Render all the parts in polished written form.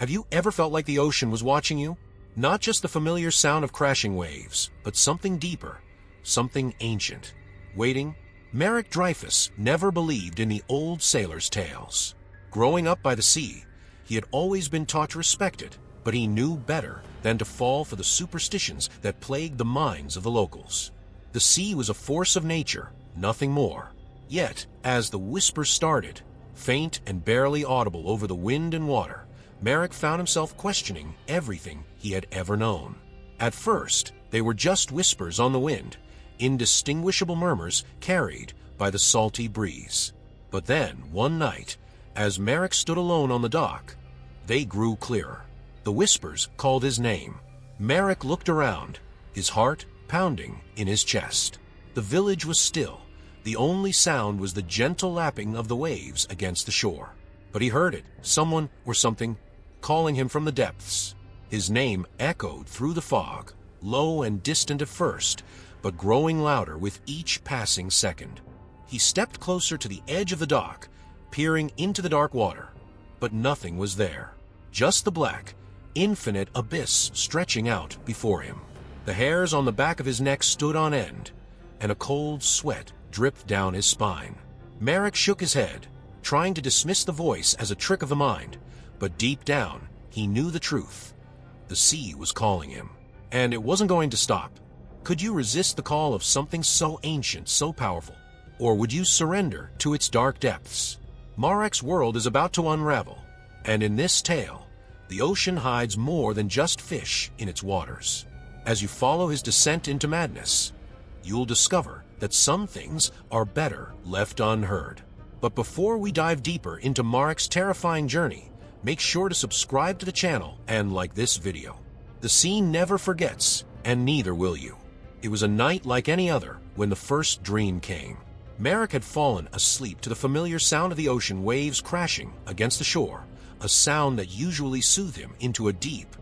Have you ever felt like the ocean was watching you? Not just the familiar sound of crashing waves, but something deeper, something ancient. Waiting? Marek Dreyfus never believed in the old sailors' tales. Growing up by the sea, he had always been taught to respect it, but he knew better than to fall for the superstitions that plagued the minds of the locals. The sea was a force of nature, nothing more. Yet, as the whispers started, faint and barely audible over the wind and water, Marek found himself questioning everything he had ever known. At first, they were just whispers on the wind, indistinguishable murmurs carried by the salty breeze. But then, one night, as Marek stood alone on the dock, they grew clearer. The whispers called his name. Marek looked around, his heart pounding in his chest. The village was still. The only sound was the gentle lapping of the waves against the shore. But he heard it, someone or something, calling him from the depths. His name echoed through the fog, low and distant at first, but growing louder with each passing second. He stepped closer to the edge of the dock, peering into the dark water, but nothing was there. Just the black, infinite abyss stretching out before him. The hairs on the back of his neck stood on end, and a cold sweat dripped down his spine. Marek shook his head, trying to dismiss the voice as a trick of the mind, but deep down, he knew the truth. The sea was calling him, and it wasn't going to stop. Could you resist the call of something so ancient, so powerful? Or would you surrender to its dark depths? Marek's world is about to unravel, and in this tale, the ocean hides more than just fish in its waters. As you follow his descent into madness, you'll discover that some things are better left unheard. But before we dive deeper into Marek's terrifying journey, make sure to subscribe to the channel and like this video. The sea never forgets, and neither will you. It was a night like any other when the first dream came. Marek had fallen asleep to the familiar sound of the ocean waves crashing against the shore, a sound that usually soothed him into a deep,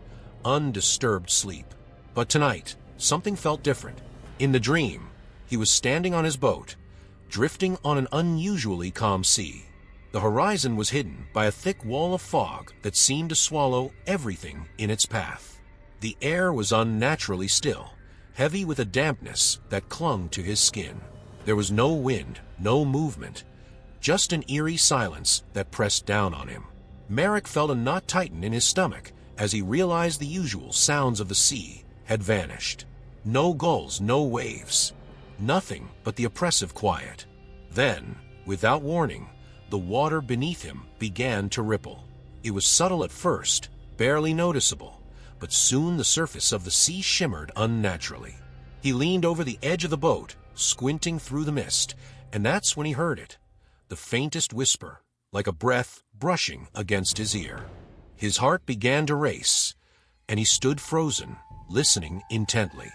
undisturbed sleep. But tonight, something felt different. In the dream, he was standing on his boat, drifting on an unusually calm sea. The horizon was hidden by a thick wall of fog that seemed to swallow everything in its path. The air was unnaturally still, heavy with a dampness that clung to his skin. There was no wind, no movement, just an eerie silence that pressed down on him. Marek felt a knot tighten in his stomach as he realized the usual sounds of the sea had vanished. No gulls, no waves, nothing but the oppressive quiet. Then, without warning, the water beneath him began to ripple. It was subtle at first, barely noticeable, but soon the surface of the sea shimmered unnaturally. He leaned over the edge of the boat, squinting through the mist, and that's when he heard it, the faintest whisper, like a breath brushing against his ear. His heart began to race, and he stood frozen, listening intently.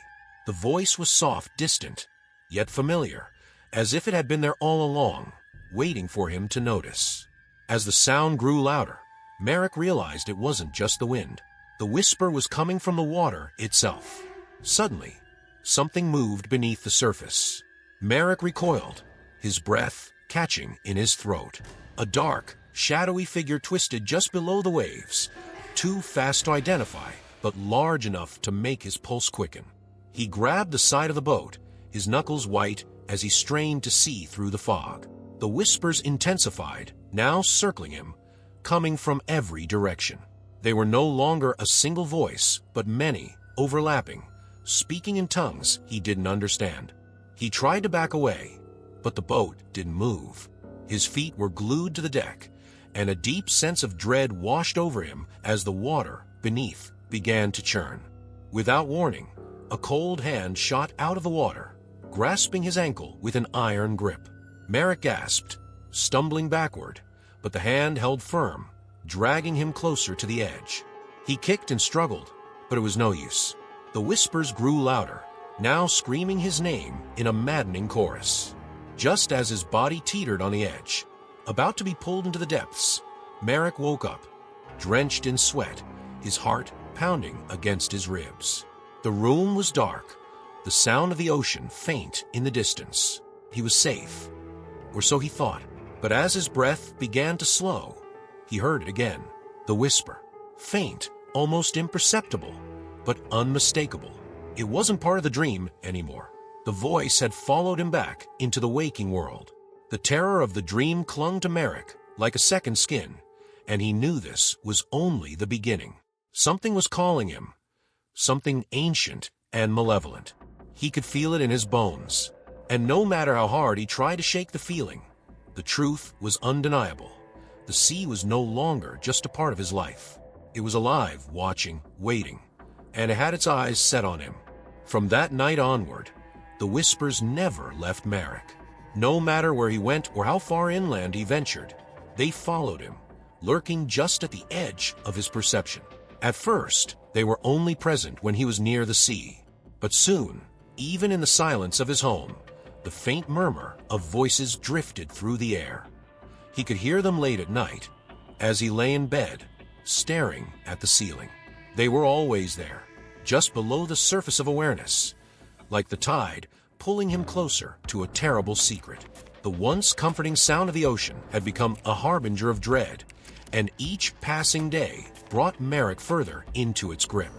The voice was soft, distant, yet familiar, as if it had been there all along, waiting for him to notice. As the sound grew louder, Marek realized it wasn't just the wind. The whisper was coming from the water itself. Suddenly, something moved beneath the surface. Marek recoiled, his breath catching in his throat. A dark, shadowy figure twisted just below the waves, too fast to identify, but large enough to make his pulse quicken. He grabbed the side of the boat, his knuckles white as he strained to see through the fog. The whispers intensified, now circling him, coming from every direction. They were no longer a single voice, but many, overlapping, speaking in tongues he didn't understand. He tried to back away, but the boat didn't move. His feet were glued to the deck, and a deep sense of dread washed over him as the water beneath began to churn. Without warning, a cold hand shot out of the water, grasping his ankle with an iron grip. Marek gasped, stumbling backward, but the hand held firm, dragging him closer to the edge. He kicked and struggled, but it was no use. The whispers grew louder, now screaming his name in a maddening chorus. Just as his body teetered on the edge, about to be pulled into the depths, Marek woke up, drenched in sweat, his heart pounding against his ribs. The room was dark, the sound of the ocean faint in the distance. He was safe, or so he thought, but as his breath began to slow, he heard it again, the whisper. faint, almost imperceptible, but unmistakable. It wasn't part of the dream anymore. The voice had followed him back into the waking world. The terror of the dream clung to Marek like a second skin, and he knew this was only the beginning. Something was calling him, something ancient and malevolent. He could feel it in his bones, and no matter how hard he tried to shake the feeling, the truth was undeniable. The sea was no longer just a part of his life. It was alive, watching, waiting, and it had its eyes set on him. From that night onward, the whispers never left Marek. No matter where he went or how far inland he ventured, they followed him, lurking just at the edge of his perception. At first, they were only present when he was near the sea, but soon, even in the silence of his home, the faint murmur of voices drifted through the air. He could hear them late at night, as he lay in bed, staring at the ceiling. They were always there, just below the surface of awareness, like the tide pulling him closer to a terrible secret. The once comforting sound of the ocean had become a harbinger of dread, and each passing day brought Marek further into its grip.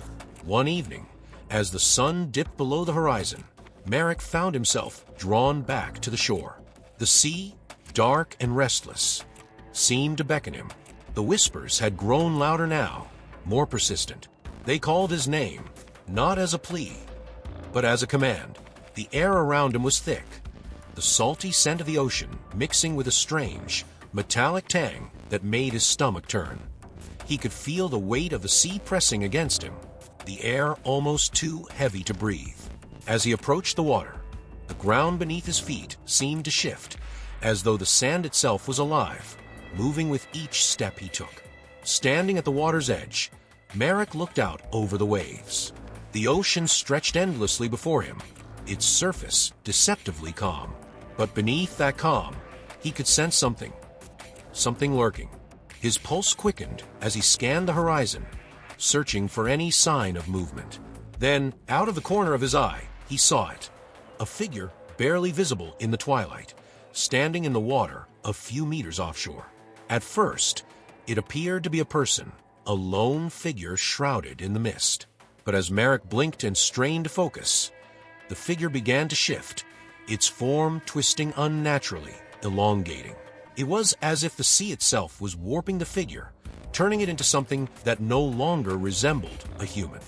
One evening, as the sun dipped below the horizon, Marek found himself drawn back to the shore. The sea, dark and restless, seemed to beckon him. The whispers had grown louder now, more persistent. They called his name, not as a plea, but as a command. The air around him was thick, the salty scent of the ocean mixing with a strange, metallic tang that made his stomach turn. He could feel the weight of the sea pressing against him, the air almost too heavy to breathe. As he approached the water, the ground beneath his feet seemed to shift, as though the sand itself was alive, moving with each step he took. Standing at the water's edge, Marek looked out over the waves. The ocean stretched endlessly before him, its surface deceptively calm. But beneath that calm, he could sense something lurking. His pulse quickened as he scanned the horizon, searching for any sign of movement. Then, out of the corner of his eye, he saw it, a figure barely visible in the twilight, standing in the water a few meters offshore. At first, it appeared to be a person, a lone figure shrouded in the mist. But as Marek blinked and strained to focus, the figure began to shift, its form twisting unnaturally, elongating. It was as if the sea itself was warping the figure, turning it into something that no longer resembled a human.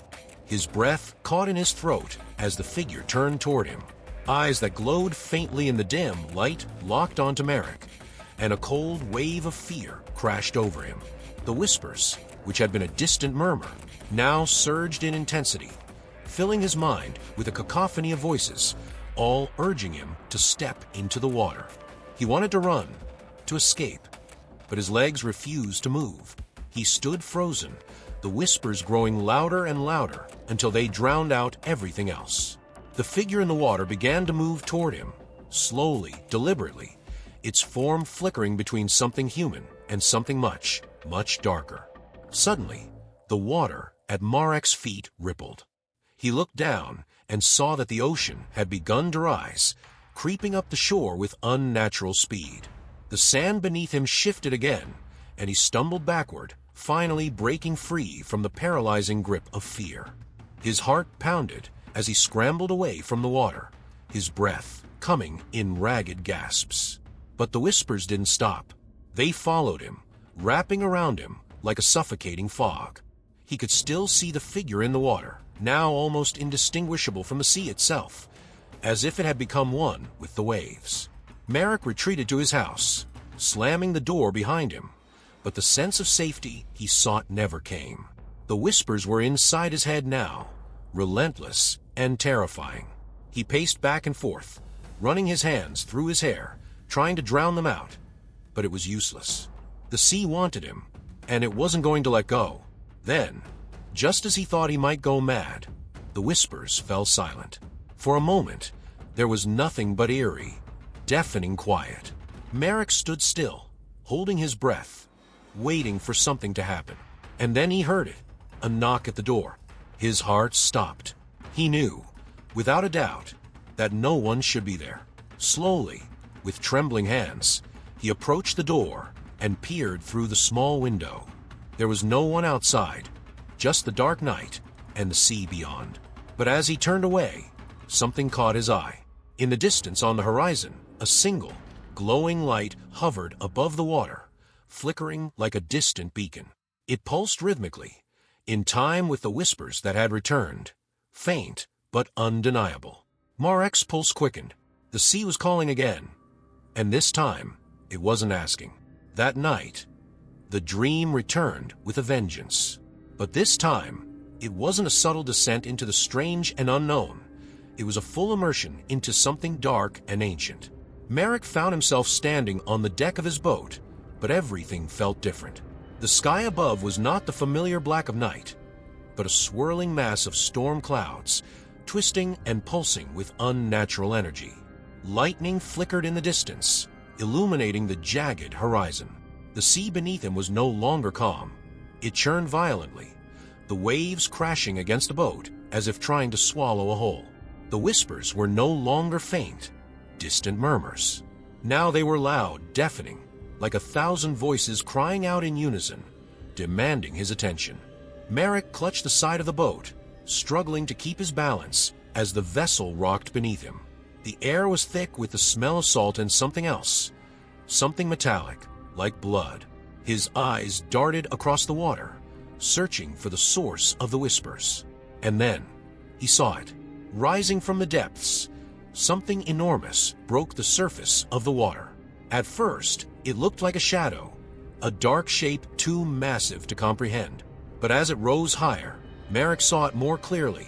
His breath caught in his throat as the figure turned toward him. Eyes that glowed faintly in the dim light locked onto Marek, and a cold wave of fear crashed over him. The whispers, which had been a distant murmur, now surged in intensity, filling his mind with a cacophony of voices, all urging him to step into the water. He wanted to run, to escape, but his legs refused to move. He stood frozen, the whispers growing louder and louder until they drowned out everything else. The figure in the water began to move toward him, slowly, deliberately, its form flickering between something human and something much, much darker. Suddenly, the water at Marek's feet rippled. He looked down and saw that the ocean had begun to rise, creeping up the shore with unnatural speed. The sand beneath him shifted again, and he stumbled backward, finally breaking free from the paralyzing grip of fear. His heart pounded as he scrambled away from the water, his breath coming in ragged gasps. But the whispers didn't stop. They followed him, wrapping around him like a suffocating fog. He could still see the figure in the water, now almost indistinguishable from the sea itself, as if it had become one with the waves. Marek retreated to his house, slamming the door behind him, but the sense of safety he sought never came. The whispers were inside his head now, relentless and terrifying. He paced back and forth, running his hands through his hair, trying to drown them out, but it was useless. The sea wanted him, and it wasn't going to let go. Then, just as he thought he might go mad, the whispers fell silent. For a moment, there was nothing but eerie, deafening quiet. Marek stood still, holding his breath, waiting for something to happen. And then he heard it, a knock at the door. His heart stopped. He knew, without a doubt, that no one should be there. Slowly, with trembling hands, he approached the door and peered through the small window. There was no one outside, just the dark night and the sea beyond. But as he turned away, something caught his eye. In the distance on the horizon, a single, glowing light hovered above the water, flickering like a distant beacon. It pulsed rhythmically, in time with the whispers that had returned, faint but undeniable. Marek's pulse quickened. The sea was calling again, and this time it wasn't asking. That night, the dream returned with a vengeance. But this time, it wasn't a subtle descent into the strange and unknown. It was a full immersion into something dark and ancient. Marek found himself standing on the deck of his boat, but everything felt different. The sky above was not the familiar black of night, but a swirling mass of storm clouds, twisting and pulsing with unnatural energy. Lightning flickered in the distance, illuminating the jagged horizon. The sea beneath him was no longer calm. It churned violently, the waves crashing against the boat as if trying to swallow a whole. The whispers were no longer faint, distant murmurs. Now they were loud, deafening, like 1,000 voices crying out in unison, demanding his attention. Marek clutched the side of the boat, struggling to keep his balance as the vessel rocked beneath him. The air was thick with the smell of salt and something else, something metallic, like blood. His eyes darted across the water, searching for the source of the whispers. And then, he saw it. Rising from the depths, something enormous broke the surface of the water. At first, it looked like a shadow, a dark shape too massive to comprehend. But as it rose higher, Marek saw it more clearly.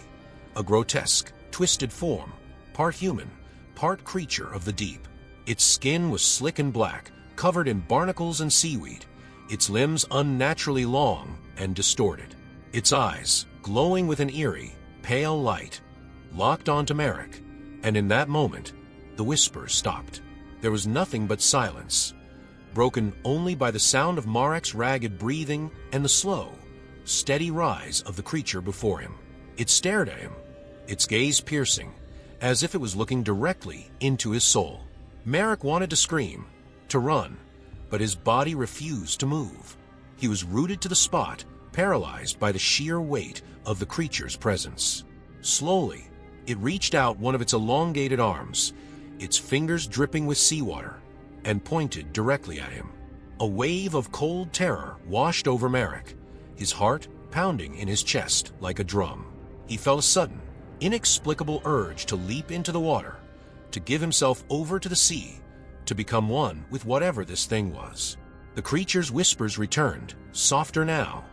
A grotesque, twisted form, part human, part creature of the deep. Its skin was slick and black, covered in barnacles and seaweed, its limbs unnaturally long and distorted. Its eyes, glowing with an eerie, pale light, locked onto Marek, and in that moment, the whispers stopped. There was nothing but silence, broken only by the sound of Marek's ragged breathing and the slow, steady rise of the creature before him. It stared at him, its gaze piercing, as if it was looking directly into his soul. Marek wanted to scream, to run, but his body refused to move. He was rooted to the spot, paralyzed by the sheer weight of the creature's presence. Slowly, it reached out one of its elongated arms, its fingers dripping with seawater, and pointed directly at him. A wave of cold terror washed over Marek, his heart pounding in his chest like a drum. He felt a sudden, inexplicable urge to leap into the water, to give himself over to the sea, to become one with whatever this thing was. The creature's whispers returned, softer now,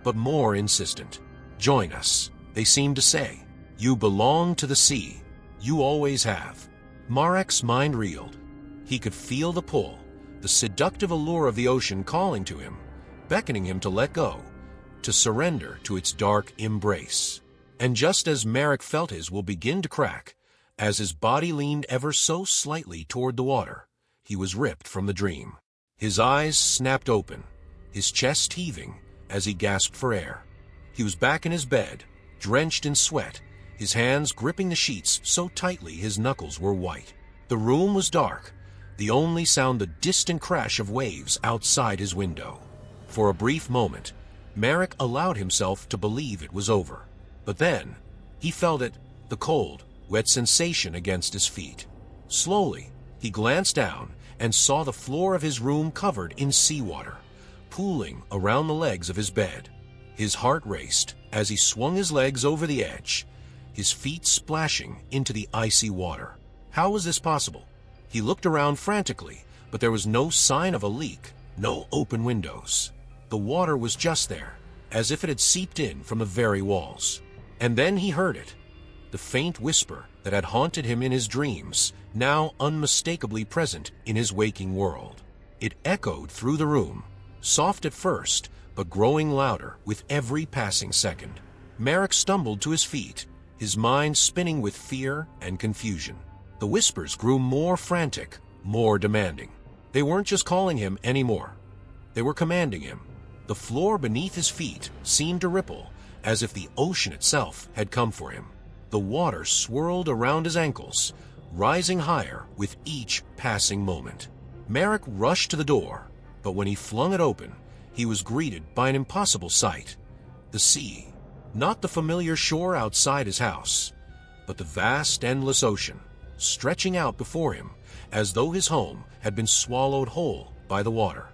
but more insistent. "Join us," they seemed to say. "You belong to the sea. You always have." Marek's mind reeled. He could feel the pull, the seductive allure of the ocean calling to him, beckoning him to let go, to surrender to its dark embrace. And just as Marek felt his will begin to crack, as his body leaned ever so slightly toward the water, he was ripped from the dream. His eyes snapped open, his chest heaving as he gasped for air. He was back in his bed, drenched in sweat, his hands gripping the sheets so tightly his knuckles were white. The room was dark, the only sound the distant crash of waves outside his window. For a brief moment, Marek allowed himself to believe it was over. But then, he felt it, the cold, wet sensation against his feet. Slowly, he glanced down and saw the floor of his room covered in seawater, pooling around the legs of his bed. His heart raced as he swung his legs over the edge, his feet splashing into the icy water. How was this possible? He looked around frantically, but there was no sign of a leak, no open windows. The water was just there, as if it had seeped in from the very walls. And then he heard it, the faint whisper that had haunted him in his dreams, now unmistakably present in his waking world. It echoed through the room, soft at first, but growing louder with every passing second. Marek stumbled to his feet, his mind spinning with fear and confusion. The whispers grew more frantic, more demanding. They weren't just calling him anymore. They were commanding him. The floor beneath his feet seemed to ripple, as if the ocean itself had come for him. The water swirled around his ankles, rising higher with each passing moment. Marek rushed to the door, but when he flung it open, he was greeted by an impossible sight. The sea. Not the familiar shore outside his house, but the vast, endless ocean, stretching out before him as though his home had been swallowed whole by the water.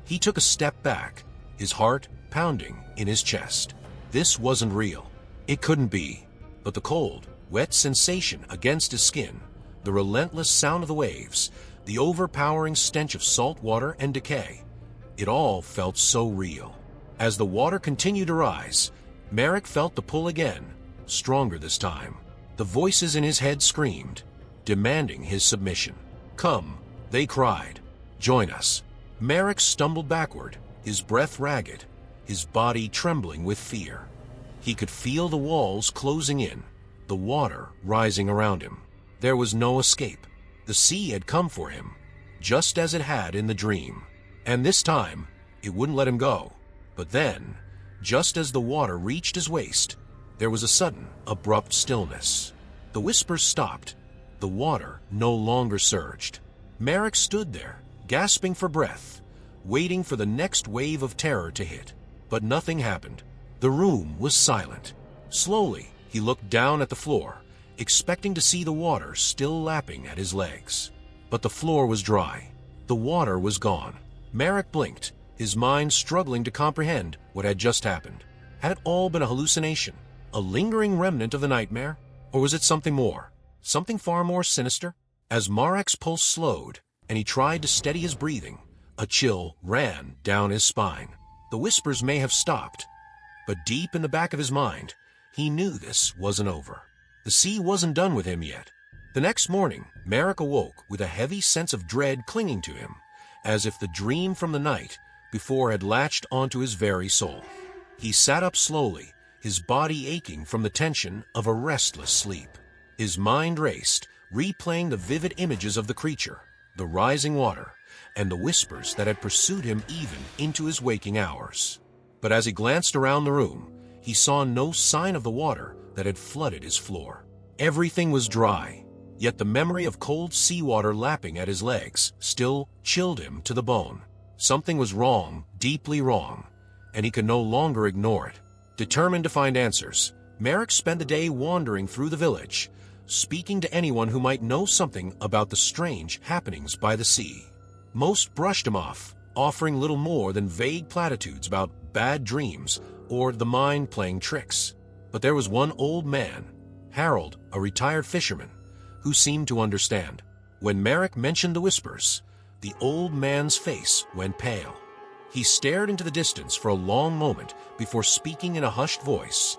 He took a step back, his heart pounding in his chest. This wasn't real. It couldn't be. But the cold, wet sensation against his skin, the relentless sound of the waves, the overpowering stench of salt water and decay, it all felt so real. As the water continued to rise, Marek felt the pull again, stronger this time. The voices in his head screamed, demanding his submission. "Come," they cried. "Join us." Marek stumbled backward, his breath ragged, his body trembling with fear. He could feel the walls closing in, the water rising around him. There was no escape. The sea had come for him, just as it had in the dream. And this time, it wouldn't let him go. But then, just as the water reached his waist, there was a sudden, abrupt stillness. The whispers stopped. The water no longer surged. Marek stood there, gasping for breath, waiting for the next wave of terror to hit. But nothing happened. The room was silent. Slowly, he looked down at the floor, expecting to see the water still lapping at his legs. But the floor was dry. The water was gone. Marek blinked, his mind struggling to comprehend what had just happened. Had it all been a hallucination, a lingering remnant of the nightmare? Or was it something more, something far more sinister? As Marek's pulse slowed, and he tried to steady his breathing, a chill ran down his spine. The whispers may have stopped, but deep in the back of his mind, he knew this wasn't over. The sea wasn't done with him yet. The next morning, Marek awoke with a heavy sense of dread clinging to him, as if the dream from the night before had latched onto his very soul. He sat up slowly, his body aching from the tension of a restless sleep. His mind raced, replaying the vivid images of the creature, the rising water, and the whispers that had pursued him even into his waking hours. But as he glanced around the room, he saw no sign of the water that had flooded his floor. Everything was dry, yet the memory of cold seawater lapping at his legs still chilled him to the bone. Something was wrong, deeply wrong, and he could no longer ignore it. Determined to find answers, Marek spent the day wandering through the village, speaking to anyone who might know something about the strange happenings by the sea. Most brushed him off, offering little more than vague platitudes about bad dreams or the mind playing tricks. But there was one old man, Harold, a retired fisherman, who seemed to understand. When Marek mentioned the whispers, the old man's face went pale. He stared into the distance for a long moment before speaking in a hushed voice,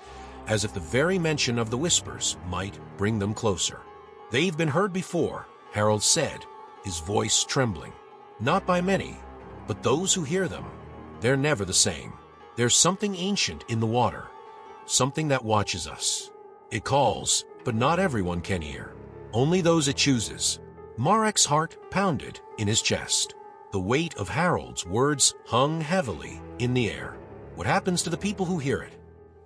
as if the very mention of the whispers might bring them closer. "They've been heard before," Harold said, his voice trembling. "Not by many, but those who hear them, they're never the same. There's something ancient in the water, something that watches us. It calls, but not everyone can hear. Only those it chooses." Marek's heart pounded in his chest. The weight of Harold's words hung heavily in the air. "What happens to the people who hear it?"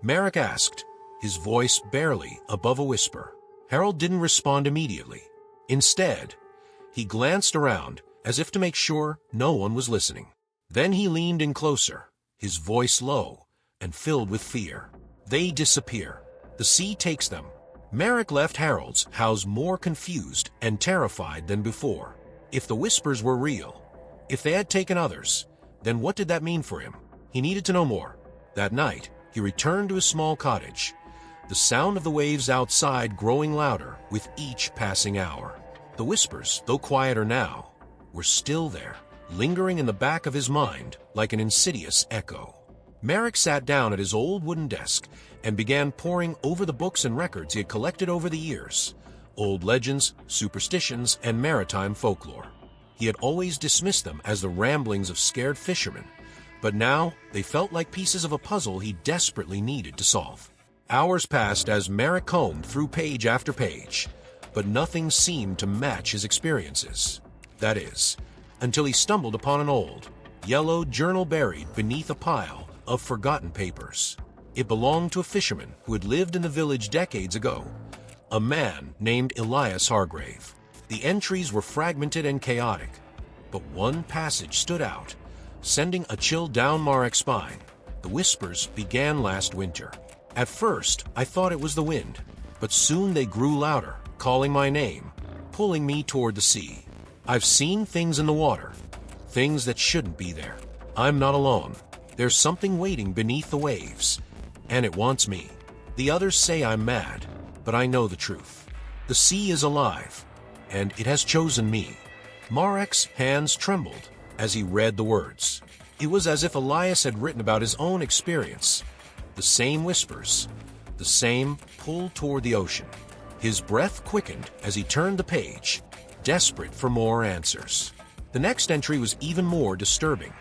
Marek asked, his voice barely above a whisper. Harold didn't respond immediately. Instead, he glanced around as if to make sure no one was listening. Then he leaned in closer, his voice low and filled with fear. "They disappear. The sea takes them." Marek left Harold's house more confused and terrified than before. If the whispers were real, if they had taken others, then what did that mean for him? He needed to know more. That night, he returned to his small cottage, the sound of the waves outside growing louder with each passing hour. The whispers, though quieter now, were still there, lingering in the back of his mind like an insidious echo. Marek sat down at his old wooden desk and began poring over the books and records he had collected over the years, old legends, superstitions, and maritime folklore. He had always dismissed them as the ramblings of scared fishermen, but now they felt like pieces of a puzzle he desperately needed to solve. Hours passed as Marek combed through page after page, but nothing seemed to match his experiences. That is, until he stumbled upon an old, yellow journal buried beneath a pile of forgotten papers. It belonged to a fisherman who had lived in the village decades ago, a man named Elias Hargrave. The entries were fragmented and chaotic, but one passage stood out, sending a chill down Marek's spine. The whispers began last winter. At first, I thought it was the wind, but soon they grew louder, calling my name, pulling me toward the sea. I've seen things in the water, things that shouldn't be there. I'm not alone. There's something waiting beneath the waves, and it wants me. The others say I'm mad, but I know the truth. The sea is alive, and it has chosen me. Marek's hands trembled as he read the words. It was as if Elias had written about his own experience. The same whispers, the same pull toward the ocean. His breath quickened as he turned the page, desperate for more answers. The next entry was even more disturbing.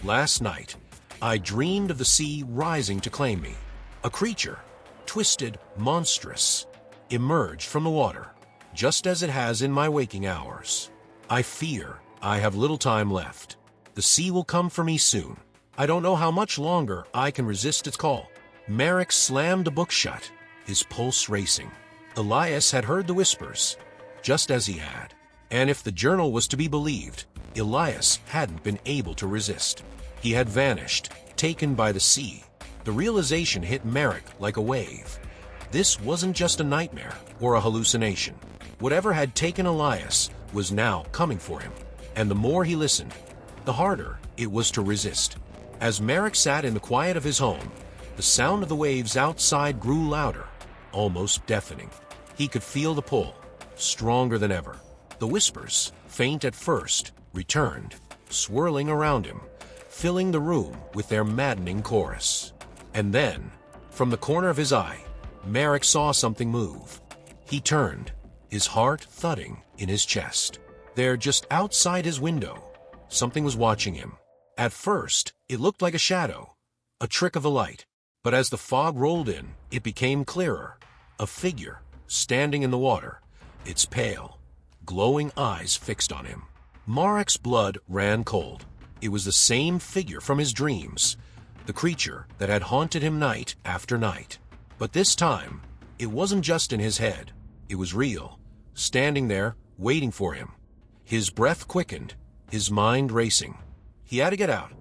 Last night, I dreamed of the sea rising to claim me. A creature, twisted, monstrous, emerged from the water, just as it has in my waking hours. I fear I have little time left. The sea will come for me soon. I don't know how much longer I can resist its call. Marek slammed the book shut, his pulse racing. Elias had heard the whispers, just as he had. And if the journal was to be believed, Elias hadn't been able to resist. He had vanished, taken by the sea. The realization hit Marek like a wave. This wasn't just a nightmare or a hallucination. Whatever had taken Elias was now coming for him. And the more he listened, the harder it was to resist. As Marek sat in the quiet of his home, the sound of the waves outside grew louder, almost deafening. He could feel the pull, stronger than ever. The whispers, faint at first, returned, swirling around him, filling the room with their maddening chorus. And then, from the corner of his eye, Marek saw something move. He turned, his heart thudding in his chest. There, just outside his window, something was watching him. At first, it looked like a shadow, a trick of the light. But as the fog rolled in, it became clearer. A figure, standing in the water, its pale, glowing eyes fixed on him. Marek's blood ran cold. It was the same figure from his dreams, the creature that had haunted him night after night. But this time, it wasn't just in his head. It was real, standing there, waiting for him. His breath quickened, his mind racing. He had to get out.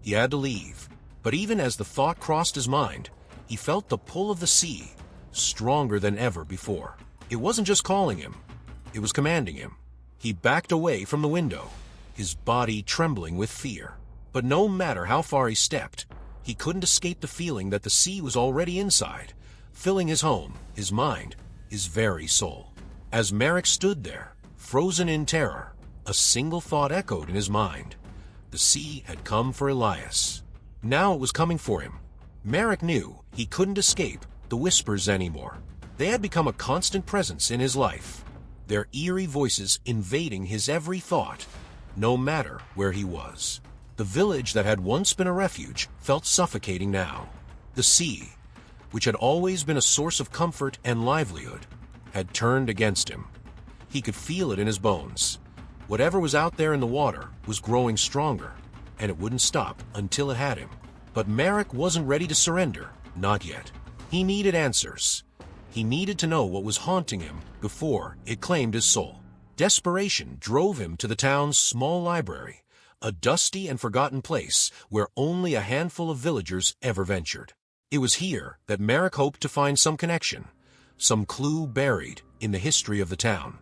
He had to leave. But even as the thought crossed his mind, he felt the pull of the sea, stronger than ever before. It wasn't just calling him, it was commanding him. He backed away from the window, his body trembling with fear. But no matter how far he stepped, he couldn't escape the feeling that the sea was already inside, filling his home, his mind, his very soul. As Marek stood there, frozen in terror, a single thought echoed in his mind. The sea had come for Elias. Now it was coming for him. Marek knew he couldn't escape the whispers anymore. They had become a constant presence in his life, their eerie voices invading his every thought, no matter where he was. The village that had once been a refuge felt suffocating now. The sea, which had always been a source of comfort and livelihood, had turned against him. He could feel it in his bones. Whatever was out there in the water was growing stronger, and it wouldn't stop until it had him. But Marek wasn't ready to surrender, not yet. He needed answers. He needed to know what was haunting him before it claimed his soul. Desperation drove him to the town's small library, a dusty and forgotten place where only a handful of villagers ever ventured. It was here that Marek hoped to find some connection, some clue buried in the history of the town.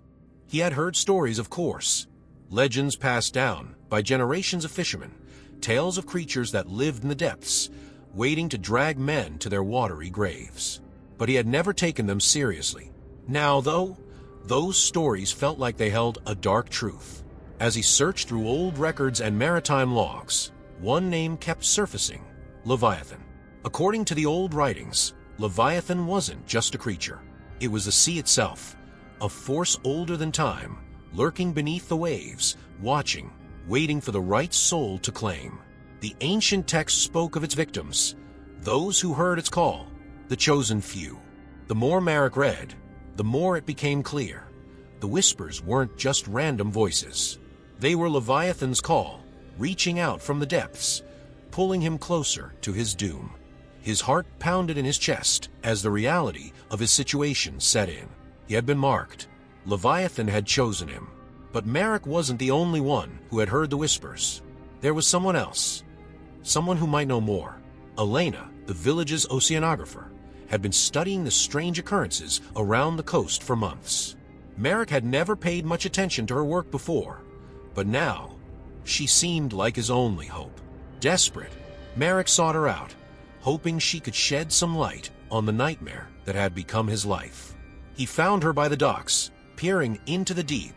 He had heard stories, of course, legends passed down by generations of fishermen, tales of creatures that lived in the depths, waiting to drag men to their watery graves. But he had never taken them seriously. Now, though, those stories felt like they held a dark truth. As he searched through old records and maritime logs, one name kept surfacing: Leviathan. According to the old writings, Leviathan wasn't just a creature. It was the sea itself, a force older than time, lurking beneath the waves, watching, waiting for the right soul to claim. The ancient text spoke of its victims, those who heard its call, the chosen few. The more Marek read, the more it became clear. The whispers weren't just random voices. They were Leviathan's call, reaching out from the depths, pulling him closer to his doom. His heart pounded in his chest as the reality of his situation set in. He had been marked. Leviathan had chosen him. But Marek wasn't the only one who had heard the whispers. There was someone else. Someone who might know more. Elena, the village's oceanographer, had been studying the strange occurrences around the coast for months. Marek had never paid much attention to her work before, but now she seemed like his only hope. Desperate, Marek sought her out, hoping she could shed some light on the nightmare that had become his life. He found her by the docks, peering into the deep,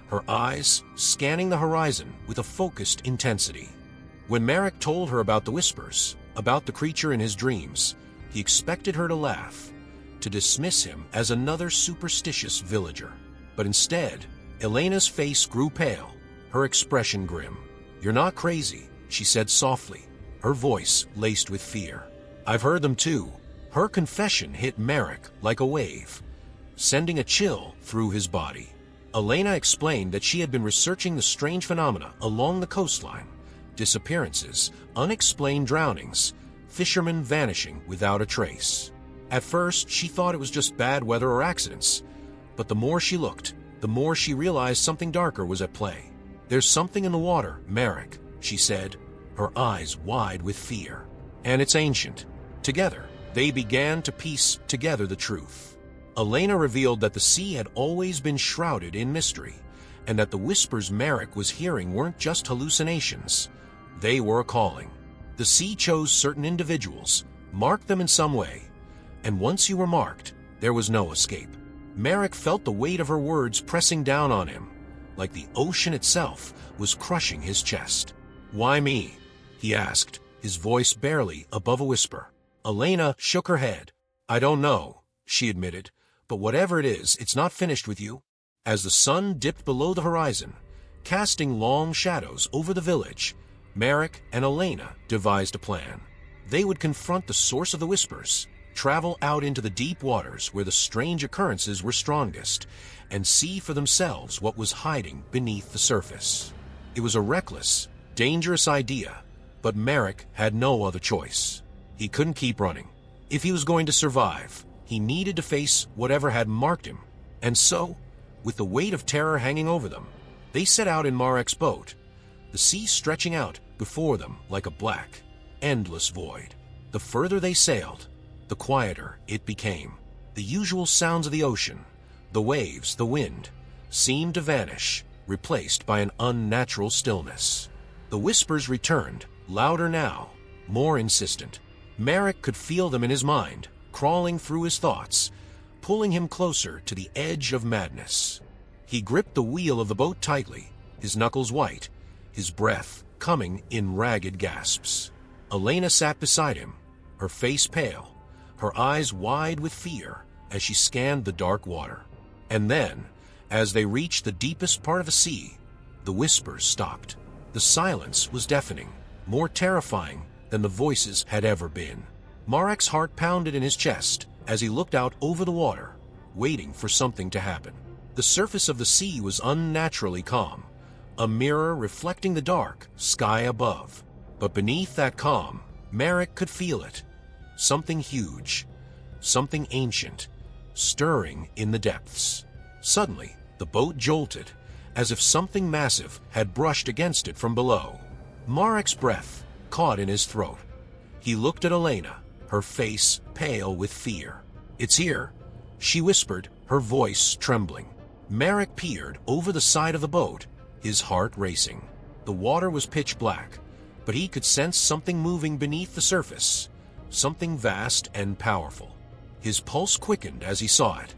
her eyes scanning the horizon with a focused intensity. When Marek told her about the whispers, about the creature in his dreams, he expected her to laugh, to dismiss him as another superstitious villager. But instead, Elena's face grew pale, her expression grim. "You're not crazy," she said softly, her voice laced with fear. "I've heard them too." Her confession hit Marek like a wave, sending a chill through his body. Elena explained that she had been researching the strange phenomena along the coastline: disappearances, unexplained drownings, fishermen vanishing without a trace. At first, she thought it was just bad weather or accidents, but the more she looked, the more she realized something darker was at play. "There's something in the water, Marek," she said, her eyes wide with fear. "And it's ancient." Together, they began to piece together the truth. Elena revealed that the sea had always been shrouded in mystery, and that the whispers Marek was hearing weren't just hallucinations. They were a calling. The sea chose certain individuals, marked them in some way, and once you were marked, there was no escape. Marek felt the weight of her words pressing down on him, like the ocean itself was crushing his chest. "Why me?" he asked, his voice barely above a whisper. Elena shook her head. "I don't know," she admitted, "but whatever it is, it's not finished with you." As the sun dipped below the horizon, casting long shadows over the village, Marek and Elena devised a plan. They would confront the source of the whispers, travel out into the deep waters where the strange occurrences were strongest, and see for themselves what was hiding beneath the surface. It was a reckless, dangerous idea, but Marek had no other choice. He couldn't keep running. If he was going to survive, he needed to face whatever had marked him. And so, with the weight of terror hanging over them, they set out in Marek's boat, the sea stretching out before them like a black, endless void. The further they sailed, the quieter it became. The usual sounds of the ocean, the waves, the wind, seemed to vanish, replaced by an unnatural stillness. The whispers returned, louder now, more insistent. Marek could feel them in his mind, crawling through his thoughts, pulling him closer to the edge of madness. He gripped the wheel of the boat tightly, his knuckles white, his breath coming in ragged gasps. Elena sat beside him, her face pale, her eyes wide with fear as she scanned the dark water. And then, as they reached the deepest part of the sea, the whispers stopped. The silence was deafening, more terrifying than the voices had ever been. Marek's heart pounded in his chest as he looked out over the water, waiting for something to happen. The surface of the sea was unnaturally calm, a mirror reflecting the dark sky above. But beneath that calm, Marek could feel it. Something huge, something ancient, stirring in the depths. Suddenly, the boat jolted, as if something massive had brushed against it from below. Marek's breath caught in his throat. He looked at Elena, her face pale with fear. "It's here," she whispered, her voice trembling. Marek peered over the side of the boat, his heart racing. The water was pitch black, but he could sense something moving beneath the surface, something vast and powerful. His pulse quickened as he saw it,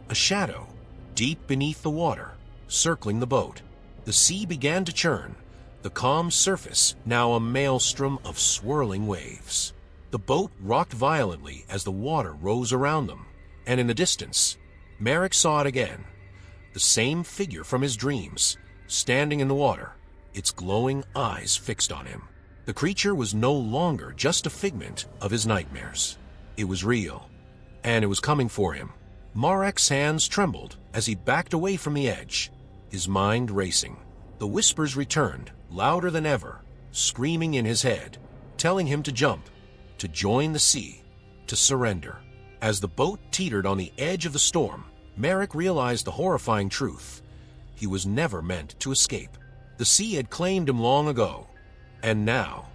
a shadow, deep beneath the water, circling the boat. The sea began to churn, the calm surface now a maelstrom of swirling waves. The boat rocked violently as the water rose around them, and in the distance, Marek saw it again, the same figure from his dreams, standing in the water, its glowing eyes fixed on him. The creature was no longer just a figment of his nightmares. It was real, and it was coming for him. Marek's hands trembled as he backed away from the edge, his mind racing. The whispers returned, louder than ever, screaming in his head, telling him to jump, to join the sea, to surrender. As the boat teetered on the edge of the storm, Marek realized the horrifying truth. He was never meant to escape. The sea had claimed him long ago, And now,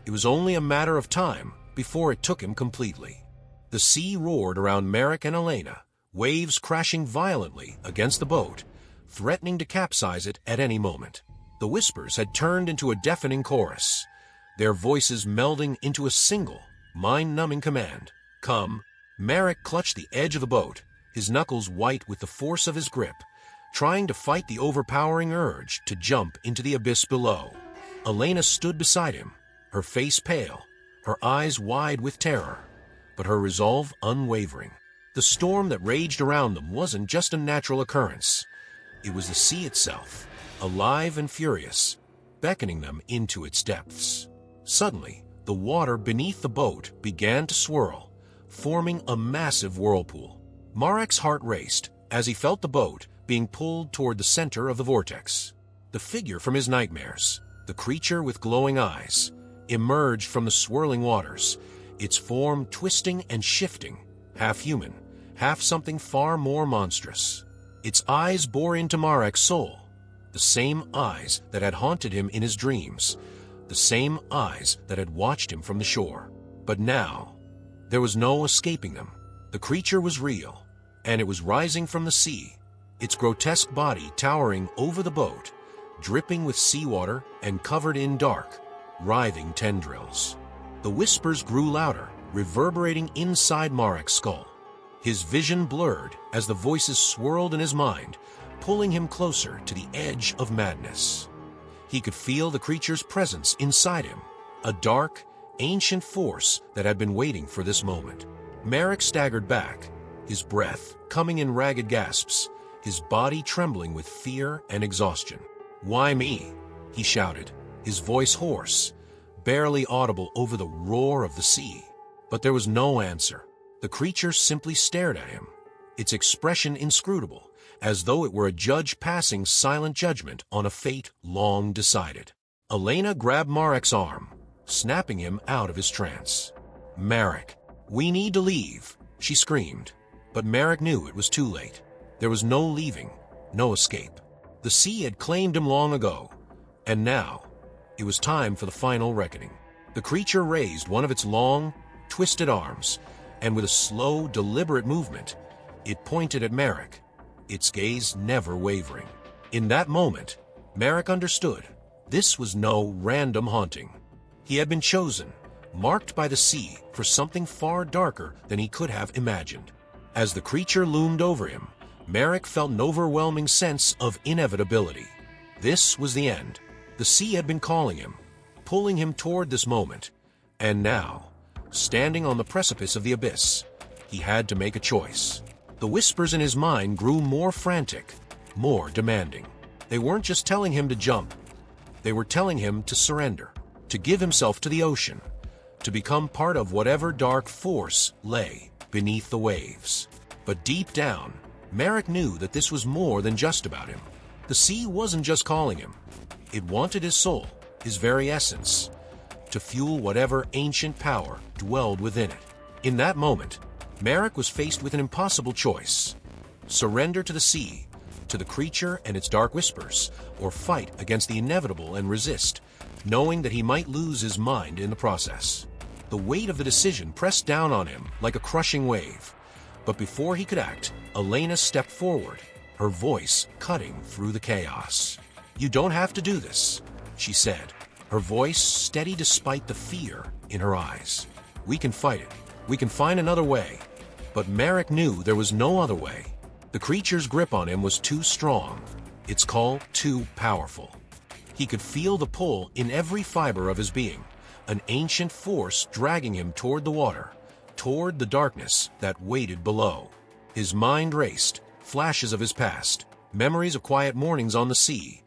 it was only a matter of time before it took him completely. The sea roared around Marek and Elena, waves crashing violently against the boat, threatening to capsize it at any moment. The whispers had turned into a deafening chorus, their voices melding into a single, mind-numbing command. Come. Marek clutched the edge of the boat, his knuckles white with the force of his grip, trying to fight the overpowering urge to jump into the abyss below. Elena stood beside him, her face pale, her eyes wide with terror, but her resolve unwavering. The storm that raged around them wasn't just a natural occurrence. It was the sea itself, alive and furious, beckoning them into its depths. Suddenly, the water beneath the boat began to swirl, forming a massive whirlpool. Marek's heart raced as he felt the boat being pulled toward the center of the vortex. The figure from his nightmares, the creature with glowing eyes, emerged from the swirling waters, its form twisting and shifting, half human, half something far more monstrous. Its eyes bore into Marek's soul, the same eyes that had haunted him in his dreams, the same eyes that had watched him from the shore. But now, there was no escaping them. The creature was real, and it was rising from the sea, its grotesque body towering over the boat, dripping with seawater and covered in dark, writhing tendrils. The whispers grew louder, reverberating inside Marek's skull. His vision blurred as the voices swirled in his mind, pulling him closer to the edge of madness. He could feel the creature's presence inside him, a dark, ancient force that had been waiting for this moment. Marek staggered back, his breath coming in ragged gasps, his body trembling with fear and exhaustion. "Why me?" he shouted, his voice hoarse, barely audible over the roar of the sea. But there was no answer. The creature simply stared at him, its expression inscrutable, as though it were a judge passing silent judgment on a fate long decided. Elena grabbed Marek's arm, snapping him out of his trance. "Marek, we need to leave," she screamed. But Marek knew it was too late. There was no leaving, no escape. The sea had claimed him long ago, and now it was time for the final reckoning. The creature raised one of its long, twisted arms, and with a slow, deliberate movement, it pointed at Marek, its gaze never wavering. In that moment, Marek understood. This was no random haunting. He had been chosen, marked by the sea for something far darker than he could have imagined. As the creature loomed over him, Marek felt an overwhelming sense of inevitability. This was the end. The sea had been calling him, pulling him toward this moment, and now, standing on the precipice of the abyss, he had to make a choice. The whispers in his mind grew more frantic, more demanding. They weren't just telling him to jump. They were telling him to surrender, to give himself to the ocean, to become part of whatever dark force lay beneath the waves. But deep down, Marek knew that this was more than just about him. The sea wasn't just calling him. It wanted his soul, his very essence, to fuel whatever ancient power dwelled within it. In that moment, Marek was faced with an impossible choice: surrender to the sea, to the creature and its dark whispers, or fight against the inevitable and resist, knowing that he might lose his mind in the process. The weight of the decision pressed down on him like a crushing wave. But before he could act, Elena stepped forward, her voice cutting through the chaos. "You don't have to do this," she said, her voice steady despite the fear in her eyes. "We can fight it. We can find another way." But Marek knew there was no other way. The creature's grip on him was too strong, its call too powerful. He could feel the pull in every fiber of his being, an ancient force dragging him toward the water, toward the darkness that waited below. His mind raced, flashes of his past, memories of quiet mornings on the sea,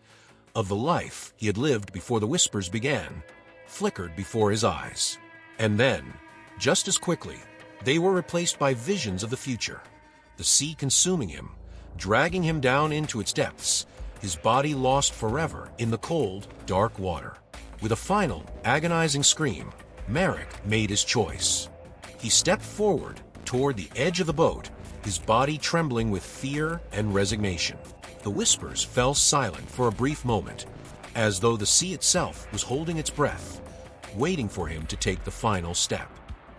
of the life he had lived before the whispers began, flickered before his eyes. And then, just as quickly, they were replaced by visions of the future, the sea consuming him, dragging him down into its depths, his body lost forever in the cold, dark water. With a final, agonizing scream, Marek made his choice. He stepped forward toward the edge of the boat, his body trembling with fear and resignation. The whispers fell silent for a brief moment, as though the sea itself was holding its breath, waiting for him to take the final step.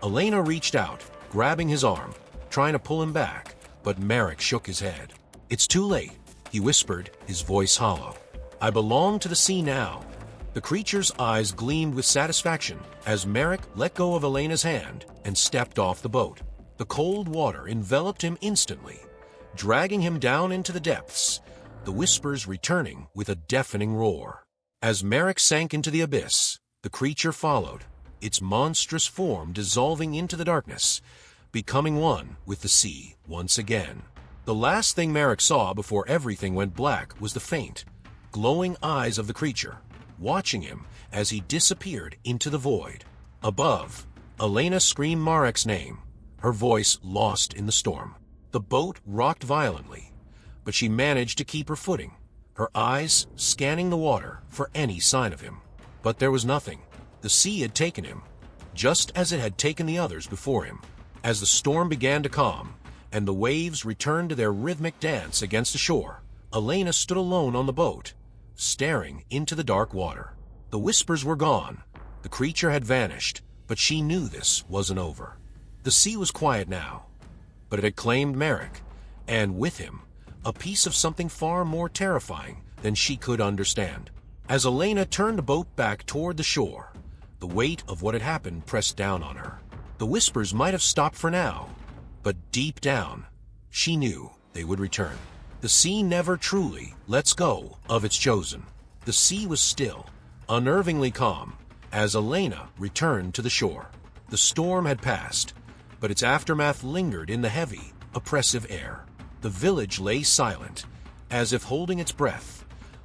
Elena reached out, grabbing his arm, trying to pull him back, but Marek shook his head. "It's too late," he whispered, his voice hollow. "I belong to the sea now." The creature's eyes gleamed with satisfaction as Marek let go of Elena's hand and stepped off the boat. The cold water enveloped him instantly, dragging him down into the depths, the whispers returning with a deafening roar. As Marek sank into the abyss, the creature followed, its monstrous form dissolving into the darkness, becoming one with the sea once again. The last thing Marek saw before everything went black was the faint, glowing eyes of the creature, watching him as he disappeared into the void. Above, Elena screamed Marek's name, her voice lost in the storm. The boat rocked violently, but she managed to keep her footing, her eyes scanning the water for any sign of him. But there was nothing. The sea had taken him, just as it had taken the others before him. As the storm began to calm, and the waves returned to their rhythmic dance against the shore, Elena stood alone on the boat, staring into the dark water. The whispers were gone, the creature had vanished, but she knew this wasn't over. The sea was quiet now, but it had claimed Marek, and with him, a piece of something far more terrifying than she could understand. As Elena turned the boat back toward the shore, the weight of what had happened pressed down on her. The whispers might have stopped for now, but deep down, she knew they would return. The sea never truly lets go of its chosen. The sea was still, unnervingly calm, as Elena returned to the shore. The storm had passed, but its aftermath lingered in the heavy, oppressive air. The village lay silent, as if holding its breath,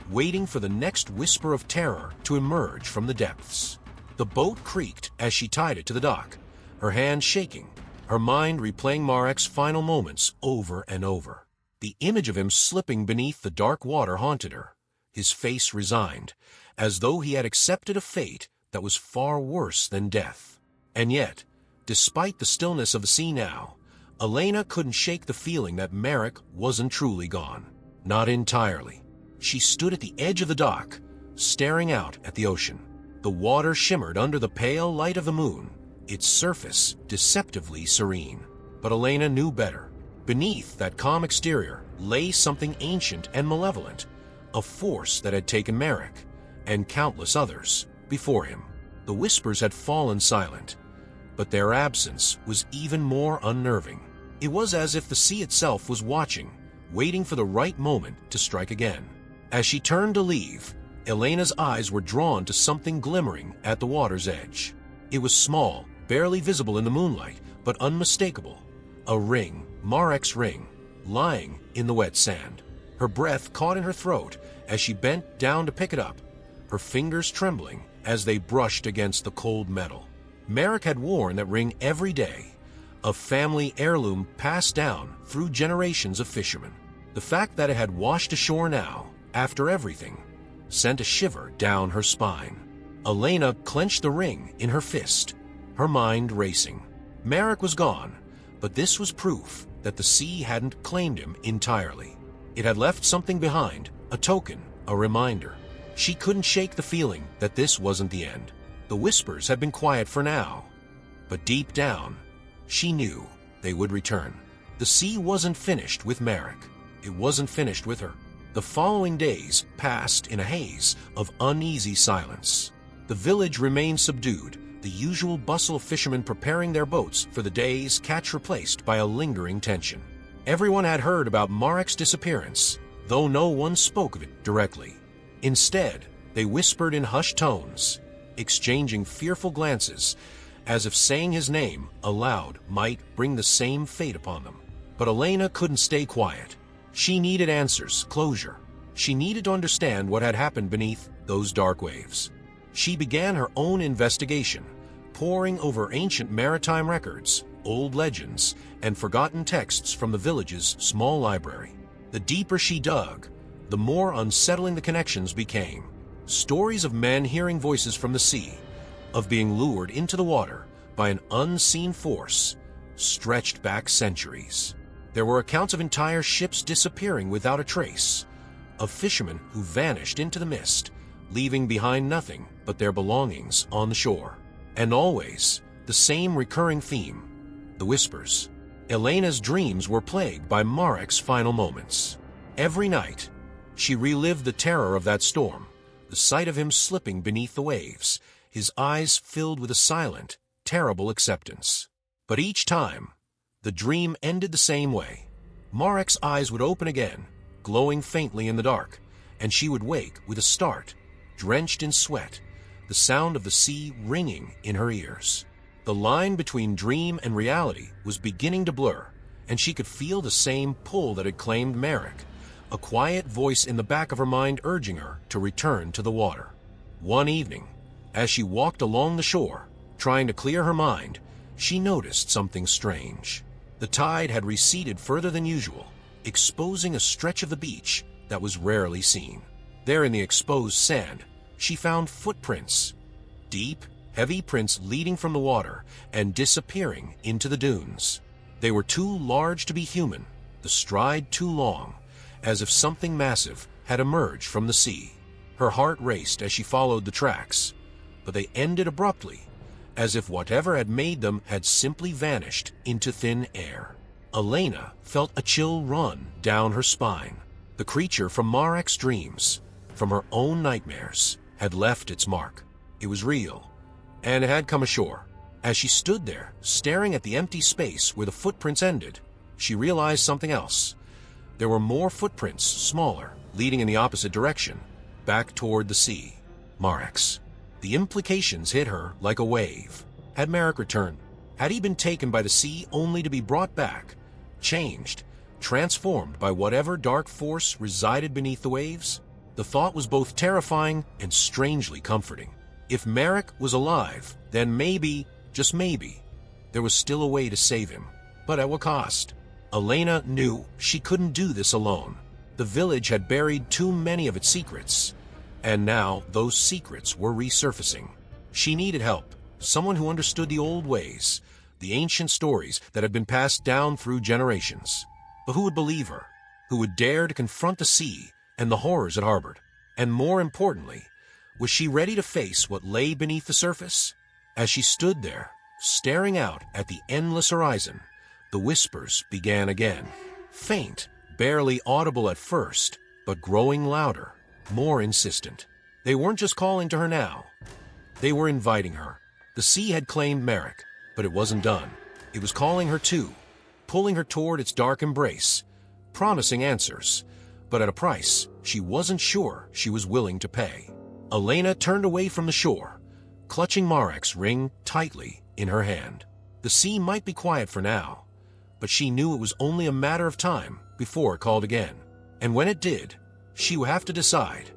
waiting for the next whisper of terror to emerge from the depths. The boat creaked as she tied it to the dock, her hand shaking, her mind replaying Marek's final moments over and over. The image of him slipping beneath the dark water haunted her, his face resigned, as though he had accepted a fate that was far worse than death. And yet, despite the stillness of the sea now, Elena couldn't shake the feeling that Marek wasn't truly gone. Not entirely. She stood at the edge of the dock, staring out at the ocean. The water shimmered under the pale light of the moon, its surface deceptively serene. But Elena knew better. Beneath that calm exterior lay something ancient and malevolent, a force that had taken Marek, and countless others, before him. The whispers had fallen silent, but their absence was even more unnerving. It was as if the sea itself was watching, waiting for the right moment to strike again. As she turned to leave, Elena's eyes were drawn to something glimmering at the water's edge. It was small, barely visible in the moonlight, but unmistakable. A ring, Marek's ring, lying in the wet sand. Her breath caught in her throat as she bent down to pick it up, her fingers trembling as they brushed against the cold metal. Marek had worn that ring every day, a family heirloom passed down through generations of fishermen. The fact that it had washed ashore now, after everything, sent a shiver down her spine. Elena clenched the ring in her fist, her mind racing. Marek was gone, but this was proof that the sea hadn't claimed him entirely. It had left something behind, a token, a reminder. She couldn't shake the feeling that this wasn't the end. The whispers had been quiet for now, but deep down, she knew they would return. The sea wasn't finished with Marek. It wasn't finished with her. The following days passed in a haze of uneasy silence. The village remained subdued, the usual bustle of fishermen preparing their boats for the day's catch replaced by a lingering tension. Everyone had heard about Marek's disappearance, though no one spoke of it directly. Instead, they whispered in hushed tones, exchanging fearful glances, as if saying his name aloud might bring the same fate upon them. But Elena couldn't stay quiet. She needed answers, closure. She needed to understand what had happened beneath those dark waves. She began her own investigation, poring over ancient maritime records, old legends, and forgotten texts from the village's small library. The deeper she dug, the more unsettling the connections became. Stories of men hearing voices from the sea, of being lured into the water by an unseen force, stretched back centuries. There were accounts of entire ships disappearing without a trace, of fishermen who vanished into the mist, leaving behind nothing but their belongings on the shore. And always, the same recurring theme, the whispers. Elena's dreams were plagued by Marek's final moments. Every night, she relived the terror of that storm, the sight of him slipping beneath the waves, his eyes filled with a silent, terrible acceptance. But each time, the dream ended the same way. Marek's eyes would open again, glowing faintly in the dark, and she would wake with a start, drenched in sweat, the sound of the sea ringing in her ears. The line between dream and reality was beginning to blur, and she could feel the same pull that had claimed Marek, a quiet voice in the back of her mind urging her to return to the water. One evening, as she walked along the shore, trying to clear her mind, she noticed something strange. The tide had receded further than usual, exposing a stretch of the beach that was rarely seen. There in the exposed sand, she found footprints. Deep, heavy prints leading from the water and disappearing into the dunes. They were too large to be human, the stride too long, as if something massive had emerged from the sea. Her heart raced as she followed the tracks, but they ended abruptly, as if whatever had made them had simply vanished into thin air. Elena felt a chill run down her spine. The creature from Marek's dreams, from her own nightmares, had left its mark. It was real, and it had come ashore. As she stood there, staring at the empty space where the footprints ended, she realized something else. There were more footprints, smaller, leading in the opposite direction, back toward the sea. Marek's. The implications hit her like a wave. Had Marek returned? Had he been taken by the sea only to be brought back, changed, transformed by whatever dark force resided beneath the waves? The thought was both terrifying and strangely comforting. If Marek was alive, then maybe, just maybe, there was still a way to save him. But at what cost? Elena knew she couldn't do this alone. The village had buried too many of its secrets, and now those secrets were resurfacing. She needed help, someone who understood the old ways, the ancient stories that had been passed down through generations. But who would believe her? Who would dare to confront the sea and the horrors it harbored? And more importantly, was she ready to face what lay beneath the surface? As she stood there, staring out at the endless horizon, the whispers began again. Faint, barely audible at first, but growing louder, more insistent. They weren't just calling to her now. They were inviting her. The sea had claimed Marek, but it wasn't done. It was calling her too, pulling her toward its dark embrace, promising answers, but at a price she wasn't sure she was willing to pay. Elena turned away from the shore, clutching Marek's ring tightly in her hand. The sea might be quiet for now, but she knew it was only a matter of time before it called again. And when it did, she would have to decide,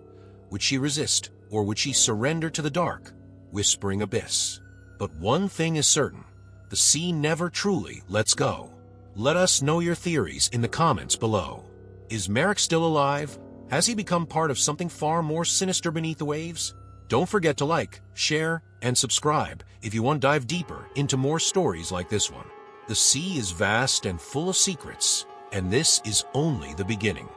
would she resist or would she surrender to the dark, whispering abyss? But one thing is certain, the sea never truly lets go. Let us know your theories in the comments below. Is Marek still alive? Has he become part of something far more sinister beneath the waves? Don't forget to like, share, and subscribe if you want to dive deeper into more stories like this one. The sea is vast and full of secrets, and this is only the beginning.